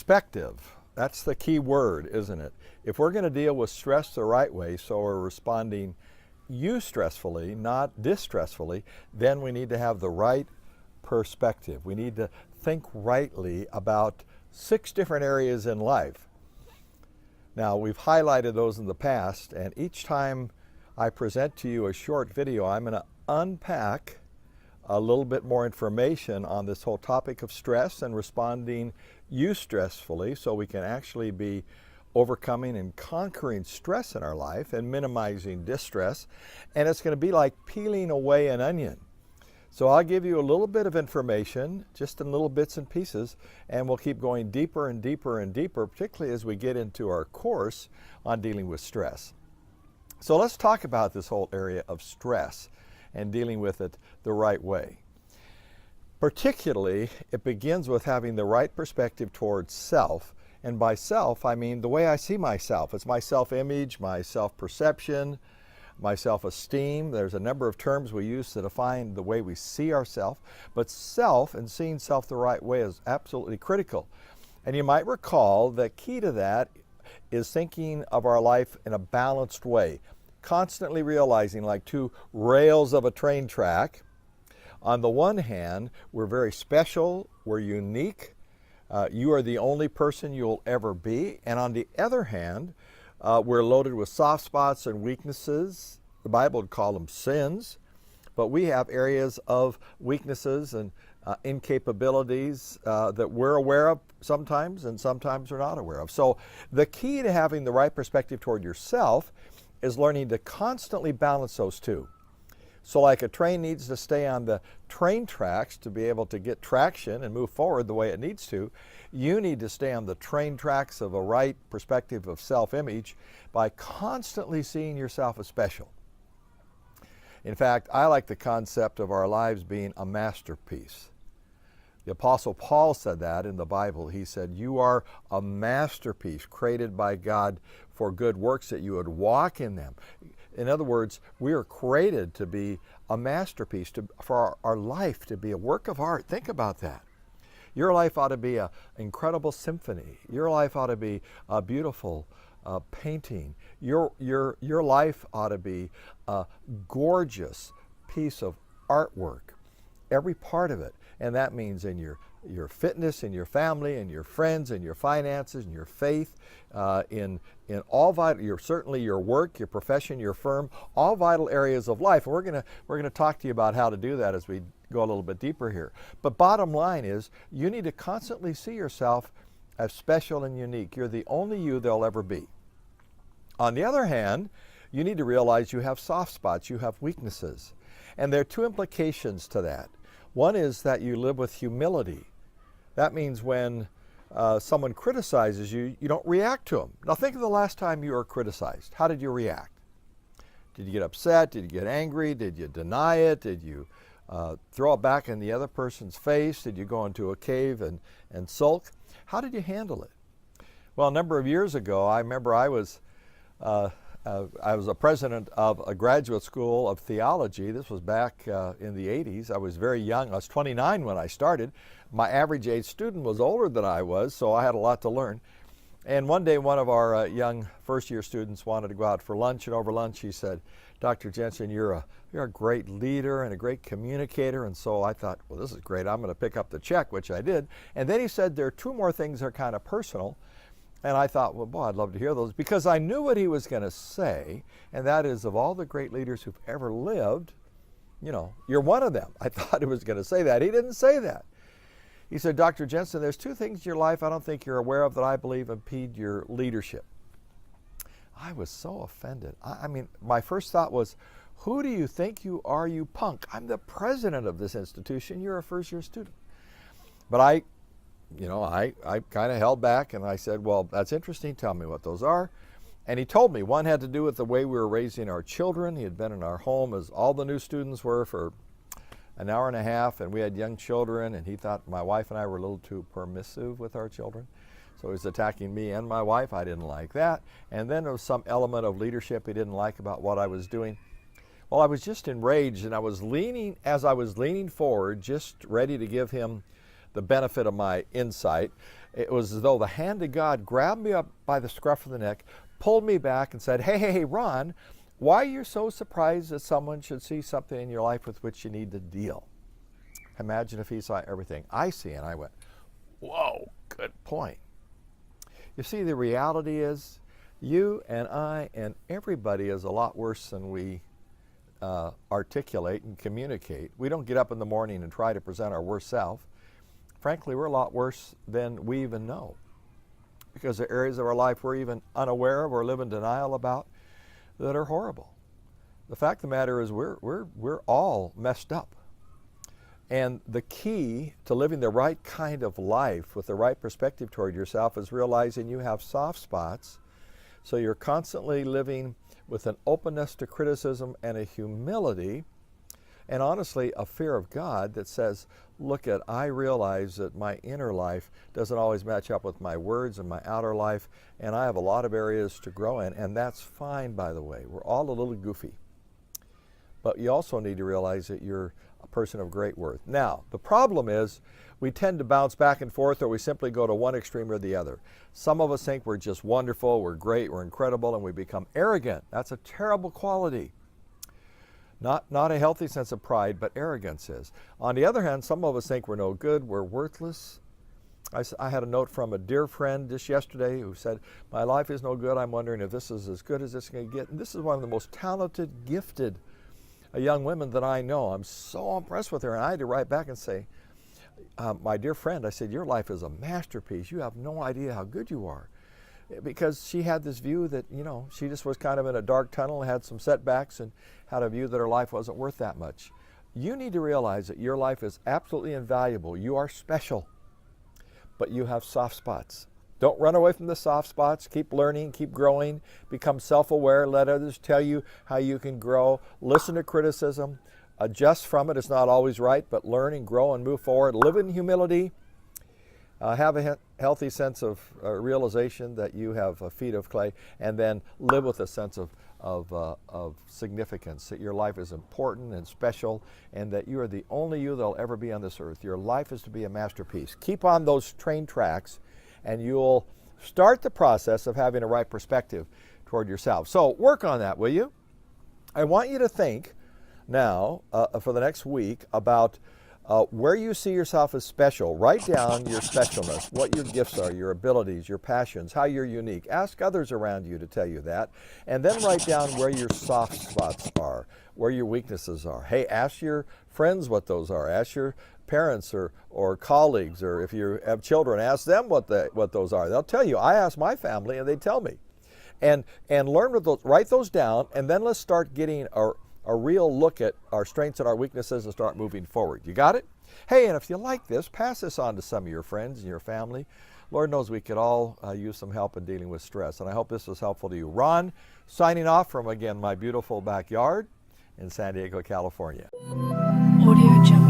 Perspective. That's the key word, isn't it? If we're going to deal with stress the right way, so we're responding eustressfully, not distressfully, then we need to have the right perspective. We need to think rightly about 6 different areas in life. Now, we've highlighted those in the past, and each time I present to you a short video, I'm going to unpack a little bit more information on this whole topic of stress and responding eustressfully, so we can actually be overcoming and conquering stress in our life and minimizing distress. And it's going to be like peeling away an onion. So I'll give you a little bit of information, just in little bits and pieces, and we'll keep going deeper and deeper and deeper, particularly as we get into our course on dealing with stress. So let's talk about this whole area of stress and dealing with it the right way. Particularly, it begins with having the right perspective towards self. And by self, I mean the way I see myself. It's my self-image, my self-perception, my self-esteem. There's a number of terms we use to define the way we see ourselves. But self and seeing self the right way is absolutely critical. And you might recall the key to that is thinking of our life in a balanced way. Constantly realizing, like 2 rails of a train track, on the one hand, we're very special, we're unique, you are the only person you'll ever be, and on the other hand, we're loaded with soft spots and weaknesses. The Bible would call them sins, but we have areas of weaknesses and incapabilities that we're aware of sometimes, and sometimes we're not aware of. So the key to having the right perspective toward yourself is learning to constantly balance those 2. So like a train needs to stay on the train tracks to be able to get traction and move forward the way it needs to, you need to stay on the train tracks of a right perspective of self-image by constantly seeing yourself as special. In fact, I like the concept of our lives being a masterpiece. The Apostle Paul said that in the Bible. He said, you are a masterpiece created by God for good works, that you would walk in them. In other words, we are created to be a masterpiece, for our life to be a work of art. Think about that. Your life ought to be an incredible symphony. Your life ought to be a beautiful painting. Your life ought to be a gorgeous piece of artwork. Every part of it. And that means in your fitness, in your family, in your friends, in your finances, in your faith, in all vital, certainly your work, your profession, your firm, all vital areas of life. And we're gonna talk to you about how to do that as we go a little bit deeper here. But bottom line is, you need to constantly see yourself as special and unique. You're the only you there'll ever be. On the other hand, you need to realize you have soft spots, you have weaknesses. And there are 2 implications to that. One is that you live with humility. That means when someone criticizes you, you don't react to them. Now think of the last time you were criticized. How did you react? Did you get upset? Did you get angry? Did you deny it? Did you throw it back in the other person's face? Did you go into a cave and sulk? How did you handle it? Well, a number of years ago, I remember I was a president of a graduate school of theology. This was back in the 80s. I was very young. I was 29 when I started. My average age student was older than I was, so I had a lot to learn. And one day, one of our young first-year students wanted to go out for lunch, and over lunch he said, Dr. Jensen, you're a great leader and a great communicator. And so I thought, well, this is great. I'm going to pick up the check, which I did. And then he said, there are 2 more things that are kind of personal. And I thought, well, boy, I'd love to hear those, because I knew what he was going to say, and that is, of all the great leaders who've ever lived, you're one of them. I thought he was going to say that. He didn't say that. He said, Dr. Jensen, there's 2 things in your life I don't think you're aware of that I believe impede your leadership. I was so offended. I mean, my first thought was, who do you think you are, you punk? I'm the president of this institution. You're a first-year student. But I kind of held back, and I said, well, that's interesting. Tell me what those are. And he told me one had to do with the way we were raising our children. He had been in our home, as all the new students were, for an hour and a half, and we had young children, and he thought my wife and I were a little too permissive with our children. So he was attacking me and my wife. I didn't like that. And then there was some element of leadership he didn't like about what I was doing. Well, I was just enraged, and as I was leaning forward, just ready to give him the benefit of my insight, It was as though the hand of God grabbed me up by the scruff of the neck, pulled me back and said, hey, Ron, why are you so surprised that someone should see something in your life with which you need to deal? Imagine if he saw everything I see. And I went, whoa, good point. You see, the reality is you and I and everybody is a lot worse than we articulate and communicate. We don't get up in the morning and try to present our worst self. Frankly, we're a lot worse than we even know, because there are areas of our life we're even unaware of or live in denial about that are horrible. The fact of the matter is we're all messed up. And the key to living the right kind of life with the right perspective toward yourself is realizing you have soft spots, so you're constantly living with an openness to criticism and a humility, and honestly a fear of God that says, look, I realize that my inner life doesn't always match up with my words and my outer life, and I have a lot of areas to grow in, and that's fine, by the way. We're all a little goofy. But you also need to realize that you're a person of great worth. Now, the problem is we tend to bounce back and forth, or we simply go to one extreme or the other. Some of us think we're just wonderful, we're great, we're incredible, and we become arrogant. That's a terrible quality. Not a healthy sense of pride, but arrogance is. On the other hand, some of us think we're no good, we're worthless. I had a note from a dear friend just yesterday who said, my life is no good, I'm wondering if this is as good as it's going to get. And this is one of the most talented, gifted young women that I know. I'm so impressed with her, and I had to write back and say, my dear friend, I said, your life is a masterpiece. You have no idea how good you are. Because she had this view that, she just was kind of in a dark tunnel, had some setbacks, and had a view that her life wasn't worth that much. You need to realize that your life is absolutely invaluable. You are special, but you have soft spots. Don't run away from the soft spots. Keep learning, keep growing, become self-aware, let others tell you how you can grow. Listen to criticism, adjust from it. It's not always right, but learn and grow and move forward. Live in humility. Have a healthy sense of realization that you have feet of clay, and then live with a sense of significance, that your life is important and special, and that you are the only you that will ever be on this earth. Your life is to be a masterpiece. Keep on those train tracks, and you'll start the process of having a right perspective toward yourself. So work on that, will you? I want you to think now for the next week about where you see yourself as special. Write down your specialness, what your gifts are, your abilities, your passions, how you're unique. Ask others around you to tell you that. And then write down where your soft spots are, where your weaknesses are. Hey, ask your friends what those are. Ask your parents or colleagues, or if you have children, ask them what those are. They'll tell you. I ask my family and they tell me. And learn with those, write those down, and then let's start getting a real look at our strengths and our weaknesses and start moving forward. You got it? Hey, and if you like this, pass this on to some of your friends and your family. Lord knows we could all use some help in dealing with stress, and I hope this was helpful to you. Ron, signing off from, again, my beautiful backyard in San Diego, California. Audio Jungle.